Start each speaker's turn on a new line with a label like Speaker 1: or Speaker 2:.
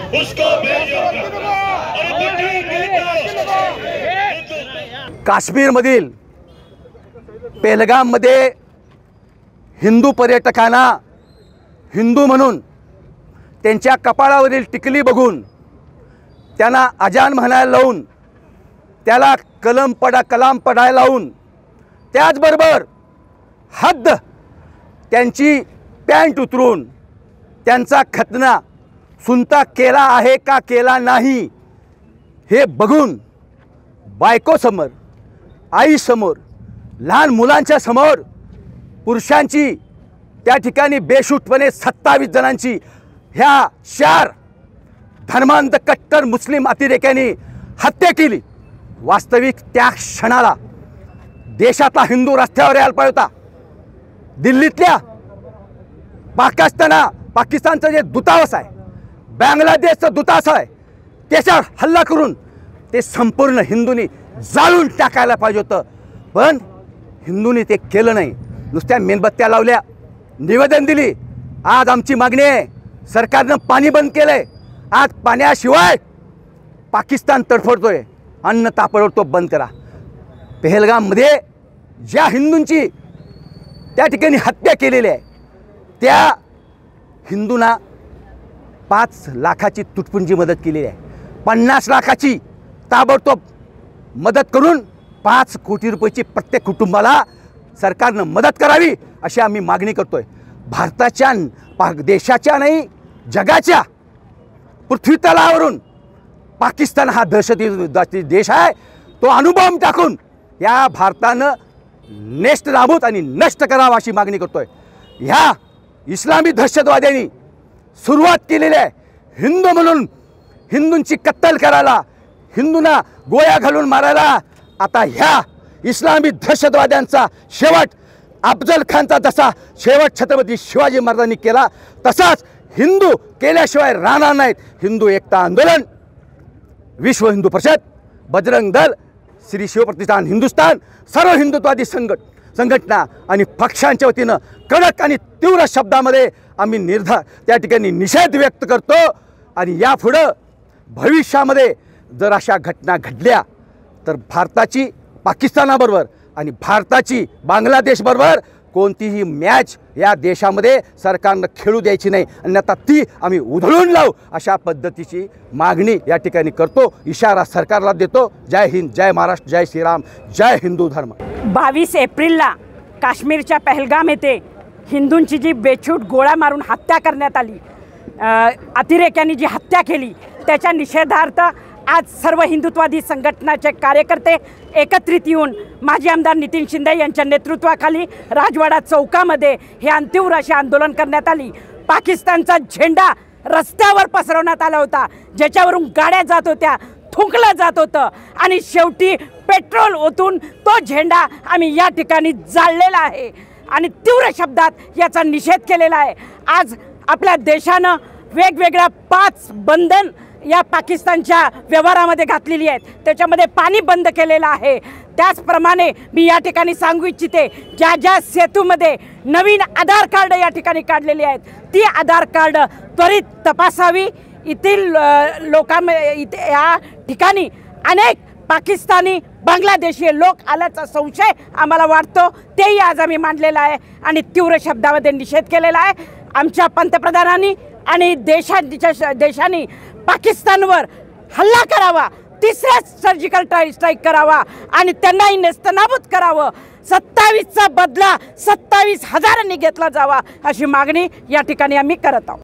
Speaker 1: उसको
Speaker 2: काश्मीरमधील पेहलगाममध्ये हिंदू पर्यटकांना हिंदू म्हणून त्यांच्या कपाळावरील टिकली बघून त्यांना अजान म्हणायला लावून त्याला कलाम पडायला लावून त्याचबरोबर हद्द त्यांची पॅन्ट उतरून त्यांचा खतना सुनता केला आहे का केला नाही हे बघून बायकोसमोर आईसमोर लहान मुलांच्या समोर पुरुषांची त्या ठिकाणी बेशुद्धपणे 27 जणांची ह्या 4 धर्मांध कट्टर मुस्लिम अतिरेक्यांनी हत्या केली। वास्तविक त्या क्षणाला देशातला हिंदू रस्त्यावर यायला पाहिजे होता। दिल्लीतल्या पाकिस्तानचं जे दूतावास आहे, बांगलादेशचं दूतावास आहे, त्याच्यावर हल्ला करून ते संपूर्ण हिंदूंनी जाळून टाकायला पाहिजे होतं, पण हिंदूंनी ते केलं नाही। नुसत्या मेणबत्त्या लावल्या, निवेदन दिली। आज आमची मागणी आहे, सरकारनं पाणी बंद केलंय। आज पाण्याशिवाय पाकिस्तान तडफडतोय, अन्न तापडतो बंद करा। पेहलगाममध्ये ज्या हिंदूंची त्या ठिकाणी हत्या केलेली आहे त्या हिंदूंना 5 लाखाची तुटपुंजी मदत केलेली आहे। 50 लाखाची ताबडतोब मदत करून 5 कोटी रुपयाची प्रत्येक कुटुंबाला सरकारनं मदत करावी अशी आम्ही मागणी करतोय। भारताच्या देशाच्या नाही जगाच्या पृथ्वीतलावरून पाकिस्तान हा दहशती देश आहे, तो अणुबॉम्ब टाकून या भारतानं नेस्तनाबूत आणि नष्ट करावा अशी मागणी करतोय। ह्या इस्लामी दहशतवाद्यांनी सुरुवात केलेली आहे हिंदू म्हणून हिंदूंची कत्तल करायला, हिंदूंना गोळ्या घालून मारायला। आता ह्या इस्लामी दहशतवाद्यांचा शेवट अफजल खानचा जसा शेवट छत्रपती शिवाजी महाराजांनी केला तसाच हिंदू केल्याशिवाय राहणार नाहीत। हिंदू एकता आंदोलन, विश्व हिंदू परिषद, बजरंग दल, श्री शिवप्रतिष्ठान हिंदुस्थान, सर्व हिंदुत्ववादी संघटना आणि पक्षांच्या वतीनं कडक आणि तीव्र शब्दामध्ये आम्ही त्या ठिकाणी निषेध व्यक्त करतो। आणि यापुढं भविष्यामध्ये जर अशा घटना घडल्या तर भारताची पाकिस्तानाबरोबर आणि भारताची बांगलादेशबरोबर कोणतीही मॅच या देशामध्ये सरकारनं खेळू द्यायची नाही, अन्यथा ती आम्ही उधळून लावू अशा पद्धतीची मागणी या ठिकाणी करतो, इशारा सरकारला देतो। जय हिंद, जय महाराष्ट्र, जय श्रीराम, जय हिंदू धर्म।
Speaker 3: 22 एप्रिलला काश्मीरच्या पहलगाम येथे हिंदूंची जी बेछूट गोळ्या मारून हत्या करण्यात आली, अतिरेक्यांनी जी हत्या केली त्याच्या निषेधार्थ आज सर्व हिंदुत्ववादी संघटनाचे कार्यकर्ते एकत्रित येऊन माजी आमदार नितीन शिंदे यांच्या नेतृत्वाखाली राजवाडा चौकामध्ये हे अंतिम अशी आंदोलन करण्यात आली। पाकिस्तानचा झेंडा रस्त्यावर पसरवण्यात आला होता, ज्याच्यावरून गाड्या जात होत्या, थुंकलं जात होतं आणि शेवटी पेट्रोल ओतून तो झेंडा आम्ही या ठिकाणी जाळलेला आहे आणि तीव्र शब्दात याचा निषेध केलेला आहे। आज आपल्या देशानं वेगवेगळ्या 5 बंधन या पाकिस्तानच्या व्यवहारामध्ये घातलेली आहेत, त्याच्यामध्ये पाणी बंद केलेलं आहे। त्याचप्रमाणे मी या ठिकाणी सांगू इच्छिते, ज्या सेतूमध्ये नवीन आधार कार्ड या ठिकाणी काढलेली आहेत ती आधार कार्ड त्वरित तपासावी। येथील इथे या ठिकाणी अनेक पाकिस्तानी बांगलादेशी लोक आल्याचा संशय आम्हाला वाटतो, तेही आज आम्ही मांडलेला आहे आणि तीव्र शब्दामध्ये निषेध केलेला आहे। आमच्या पंतप्रधानांनी आणि देशांनी पाकिस्तानवर हल्ला करावा, तिसरा सर्जिकल स्ट्राईक करावा आणि त्यांनाही नेस्तनाबूत करावं। 27चा बदला 27,000 घेतला जावा अशी मागणी या ठिकाणी आम्ही करत आहोत।